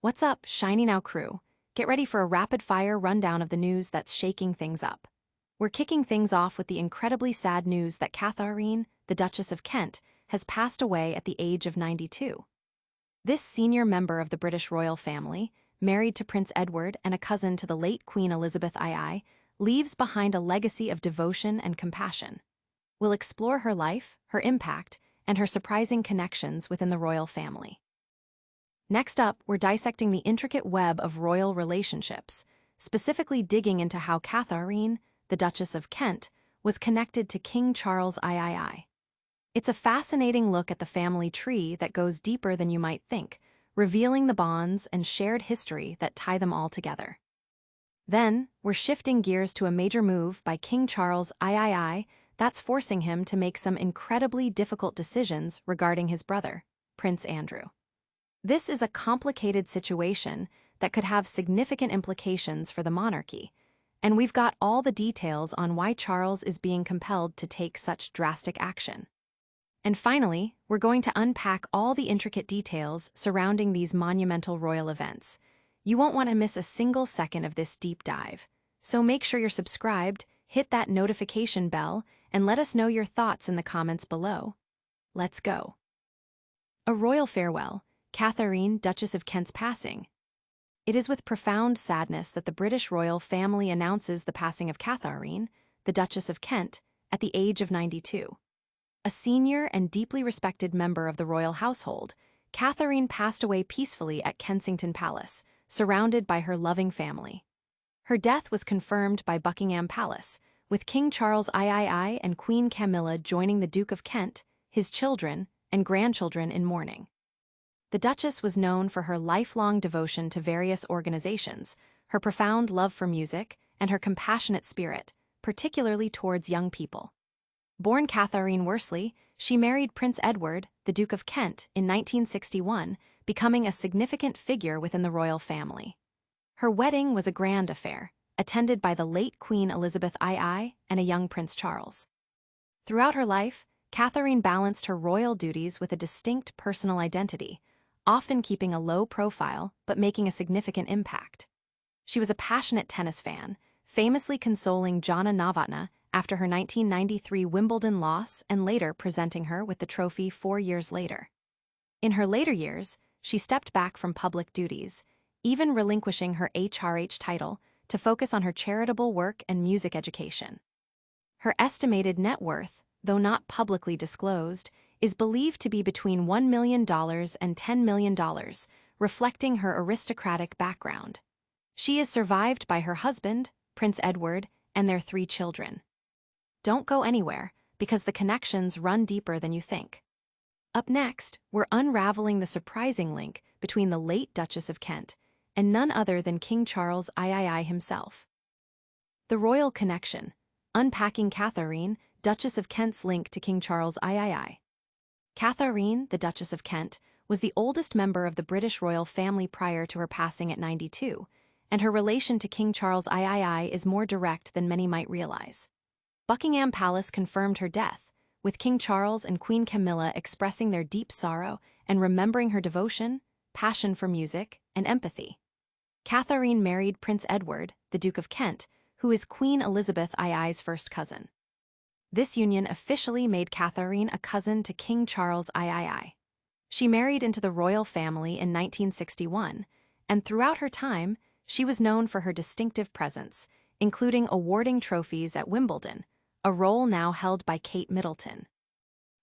What's up, Shiny Now crew? Get ready for a rapid-fire rundown of the news that's shaking things up. We're kicking things off with the incredibly sad news that Katharine, the Duchess of Kent, has passed away at the age of 92. This senior member of the British royal family, married to Prince Edward and a cousin to the late Queen Elizabeth II, leaves behind a legacy of devotion and compassion. We'll explore her life, her impact, and her surprising connections within the royal family. Next up, we're dissecting the intricate web of royal relationships, specifically digging into how Katharine, the Duchess of Kent, was connected to King Charles III. It's a fascinating look at the family tree that goes deeper than you might think, revealing the bonds and shared history that tie them all together. Then, we're shifting gears to a major move by King Charles III that's forcing him to make some incredibly difficult decisions regarding his brother, Prince Andrew. This is a complicated situation that could have significant implications for the monarchy, and we've got all the details on why Charles is being compelled to take such drastic action. And finally, we're going to unpack all the intricate details surrounding these monumental royal events. You won't want to miss a single second of this deep dive, so make sure you're subscribed, hit that notification bell, and let us know your thoughts in the comments below. Let's go. A royal farewell. Katharine, Duchess of Kent's passing. It is with profound sadness that the British royal family announces the passing of Katharine, the Duchess of Kent, at the age of 92. A senior and deeply respected member of the royal household, Katharine passed away peacefully at Kensington Palace, surrounded by her loving family. Her death was confirmed by Buckingham Palace, with King Charles III and Queen Camilla joining the Duke of Kent, his children, and grandchildren in mourning. The Duchess was known for her lifelong devotion to various organizations, her profound love for music, and her compassionate spirit, particularly towards young people. Born Katharine Worsley, she married Prince Edward, the Duke of Kent, in 1961, becoming a significant figure within the royal family. Her wedding was a grand affair, attended by the late Queen Elizabeth II and a young Prince Charles. Throughout her life, Katharine balanced her royal duties with a distinct personal identity, often keeping a low profile but making a significant impact. She was a passionate tennis fan, famously consoling Jana Novotná after her 1993 Wimbledon loss and later presenting her with the trophy 4 years later. In her later years, she stepped back from public duties, even relinquishing her HRH title to focus on her charitable work and music education. Her estimated net worth, though not publicly disclosed, is believed to be between $1 million and $10 million, reflecting her aristocratic background. She is survived by her husband, Prince Edward, and their 3 children. Don't go anywhere, because the connections run deeper than you think. Up next, we're unraveling the surprising link between the late Duchess of Kent and none other than King Charles III himself. The royal connection, unpacking Katharine, Duchess of Kent's link to King Charles III. Katharine, the Duchess of Kent, was the oldest member of the British royal family prior to her passing at 92, and her relation to King Charles III is more direct than many might realize. Buckingham Palace confirmed her death, with King Charles and Queen Camilla expressing their deep sorrow and remembering her devotion, passion for music, and empathy. Katharine married Prince Edward, the Duke of Kent, who is Queen Elizabeth II's first cousin. This union officially made Katharine a cousin to King Charles III. She married into the royal family in 1961, and throughout her time, she was known for her distinctive presence, including awarding trophies at Wimbledon, a role now held by Kate Middleton.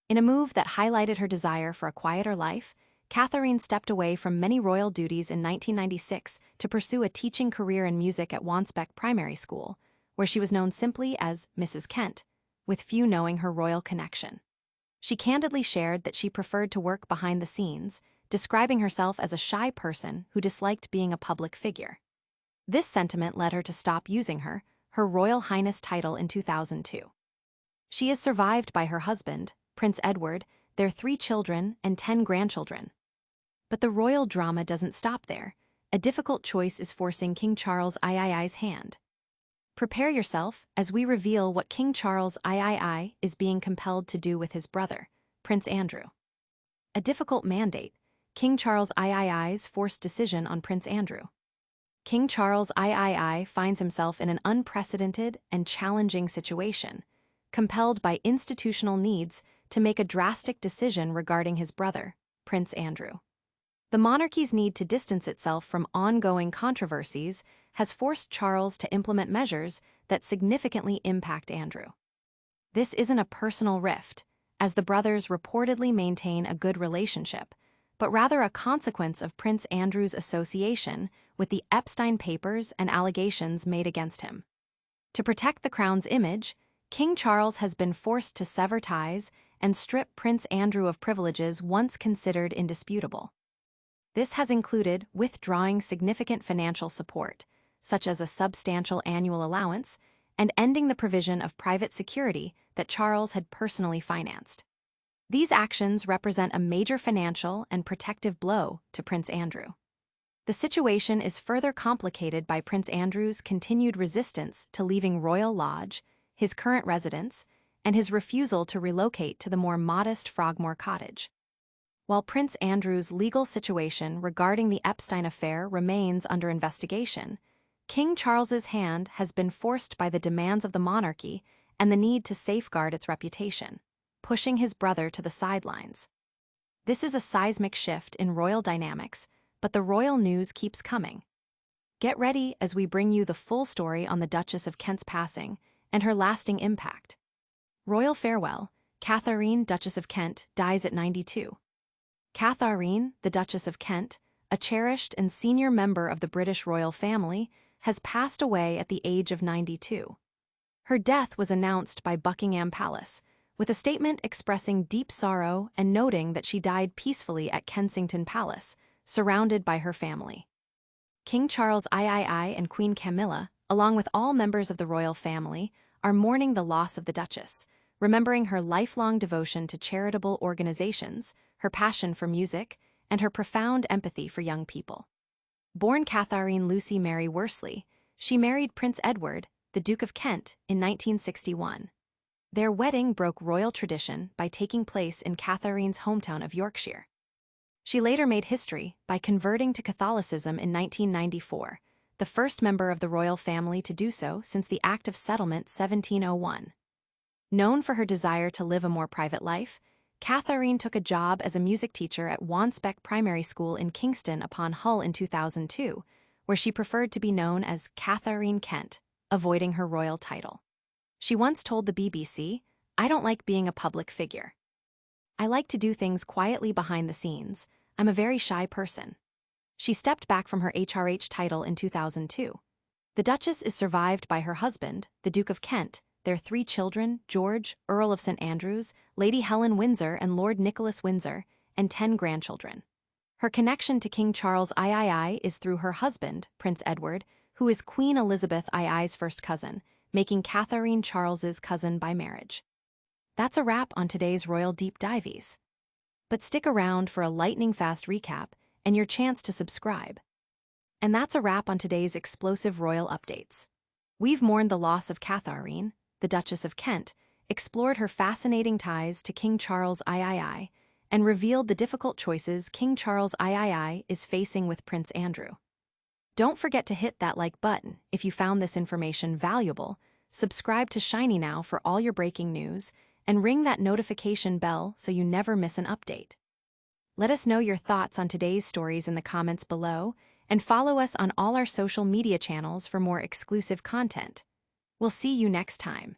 In a move that highlighted her desire for a quieter life, Katharine stepped away from many royal duties in 1996 to pursue a teaching career in music at Wansbeck Primary School, where she was known simply as Mrs. Kent, with few knowing her royal connection. She candidly shared that she preferred to work behind the scenes, describing herself as a shy person who disliked being a public figure. This sentiment led her to stop using her Royal Highness title in 2002. She is survived by her husband, Prince Edward, their 3 children, and 10 grandchildren. But the royal drama doesn't stop there. A difficult choice is forcing King Charles III's hand. Prepare yourself as we reveal what King Charles III is being compelled to do with his brother, Prince Andrew. A difficult mandate, King Charles III's forced decision on Prince Andrew. King Charles III finds himself in an unprecedented and challenging situation, compelled by institutional needs to make a drastic decision regarding his brother, Prince Andrew. The monarchy's need to distance itself from ongoing controversies has forced Charles to implement measures that significantly impact Andrew. This isn't a personal rift, as the brothers reportedly maintain a good relationship, but rather a consequence of Prince Andrew's association with the Epstein papers and allegations made against him. To protect the crown's image, King Charles has been forced to sever ties and strip Prince Andrew of privileges once considered indisputable. This has included withdrawing significant financial support, such as a substantial annual allowance, and ending the provision of private security that Charles had personally financed. These actions represent a major financial and protective blow to Prince Andrew. The situation is further complicated by Prince Andrew's continued resistance to leaving Royal Lodge, his current residence, and his refusal to relocate to the more modest Frogmore Cottage. While Prince Andrew's legal situation regarding the Epstein affair remains under investigation, King Charles's hand has been forced by the demands of the monarchy and the need to safeguard its reputation, pushing his brother to the sidelines. This is a seismic shift in royal dynamics, but the royal news keeps coming. Get ready as we bring you the full story on the Duchess of Kent's passing and her lasting impact. Royal farewell, Katharine, Duchess of Kent, dies at 92. Katharine, the Duchess of Kent, a cherished and senior member of the British royal family, has passed away at the age of 92. Her death was announced by Buckingham Palace, with a statement expressing deep sorrow and noting that she died peacefully at Kensington Palace, surrounded by her family. King Charles III and Queen Camilla, along with all members of the royal family, are mourning the loss of the Duchess, remembering her lifelong devotion to charitable organizations, her passion for music, and her profound empathy for young people. Born Katharine Lucy Mary Worsley, she married Prince Edward, the Duke of Kent, in 1961. Their wedding broke royal tradition by taking place in Katharine's hometown of Yorkshire. She later made history by converting to Catholicism in 1994, the first member of the royal family to do so since the Act of Settlement 1701. Known for her desire to live a more private life, Katharine took a job as a music teacher at Wansbeck Primary School in Kingston upon Hull in 2002, where she preferred to be known as Katharine Kent, avoiding her royal title. She once told the BBC, "I don't like being a public figure. I like to do things quietly behind the scenes. I'm a very shy person." She stepped back from her HRH title in 2002. The Duchess is survived by her husband, the Duke of Kent, their 3 children, George, Earl of St. Andrews, Lady Helen Windsor and Lord Nicholas Windsor, and 10 grandchildren. Her connection to King Charles III is through her husband, Prince Edward, who is Queen Elizabeth II's first cousin, making Katharine Charles's cousin by marriage. That's a wrap on today's Royal Deep Dives. But stick around for a lightning-fast recap and your chance to subscribe. And that's a wrap on today's explosive royal updates. We've mourned the loss of Katharine, the Duchess of Kent, explored her fascinating ties to King Charles III, and revealed the difficult choices King Charles III is facing with Prince Andrew. Don't forget to hit that like button if you found this information valuable, subscribe to Shiny Now for all your breaking news, and ring that notification bell so you never miss an update. Let us know your thoughts on today's stories in the comments below, and follow us on all our social media channels for more exclusive content. We'll see you next time.